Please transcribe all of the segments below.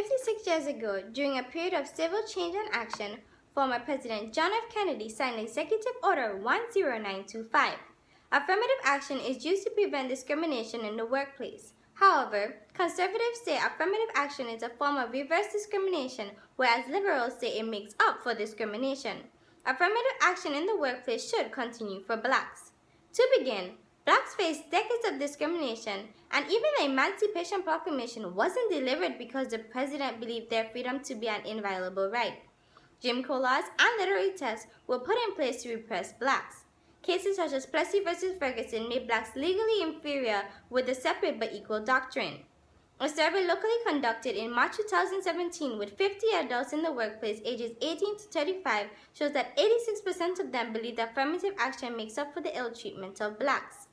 56 years ago, during a period of civil change and action, former President John F. Kennedy signed Executive Order 10925. Affirmative action is used to prevent discrimination in the workplace. However, conservatives say affirmative action is a form of reverse discrimination, whereas liberals say it makes up for discrimination. Affirmative action in the workplace should continue for blacks. To begin, blacks faced decades of discrimination, and even the Emancipation Proclamation wasn't delivered because the president believed their freedom to be an inviolable right. Jim Crow laws and literary tests were put in place to repress blacks. Cases such as Plessy versus Ferguson made blacks legally inferior with the separate but equal doctrine. A survey locally conducted in March 2017 with 50 adults in the workplace ages 18 to 35 shows that 86% of them believe that affirmative action makes up for the ill treatment of blacks.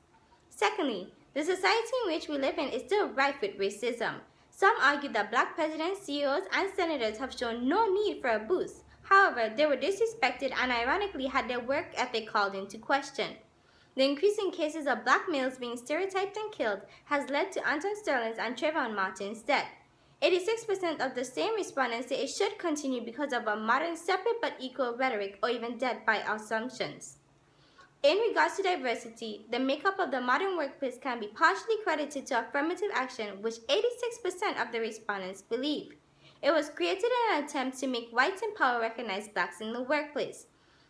Secondly, the society in which we live in is still rife with racism. Some argue that black presidents, CEOs, and senators have shown no need for a boost. However, they were disrespected and ironically had their work ethic called into question. The increase in cases of black males being stereotyped and killed has led to Anton Sterling's and Trayvon Martin's death. 86% of the same respondents say it should continue because of a modern separate but equal rhetoric or even dead by assumptions. In regards to diversity, the makeup of the modern workplace can be partially credited to affirmative action, which 86% of the respondents believe. It was created in an attempt to make whites in power recognize blacks in the workplace.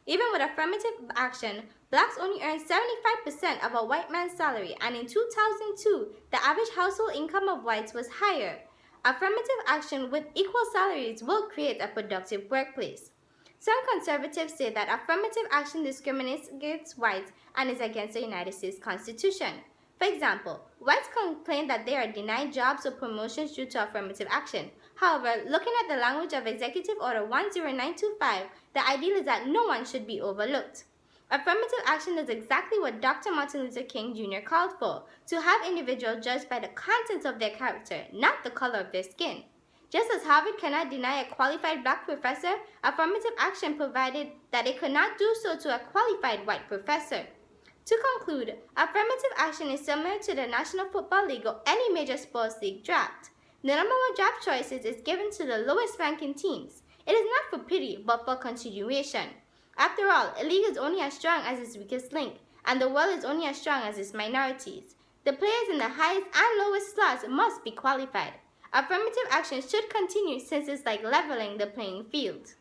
Even with affirmative action, blacks only earn 75% of a white man's salary, and in 2002, the average household income of whites was higher. Affirmative action with equal salaries will create a productive workplace. Some conservatives say that affirmative action discriminates against whites and is against the United States Constitution. For example, whites complain that they are denied jobs or promotions due to affirmative action. However, looking at the language of Executive Order 10925, the ideal is that no one should be overlooked. Affirmative action does exactly what Dr. Martin Luther King Jr. called for, to have individuals judged by the content of their character, not the color of their skin. Just as Harvard cannot deny a qualified black professor, affirmative action provided that it could not do so to a qualified white professor. To conclude, affirmative action is similar to the National Football League or any major sports league draft. The number one draft choices is given to the lowest ranking teams. It is not for pity, but for continuation. After all, a league is only as strong as its weakest link, and the world is only as strong as its minorities. The players in the highest and lowest slots must be qualified. Affirmative action should continue since it's like leveling the playing field.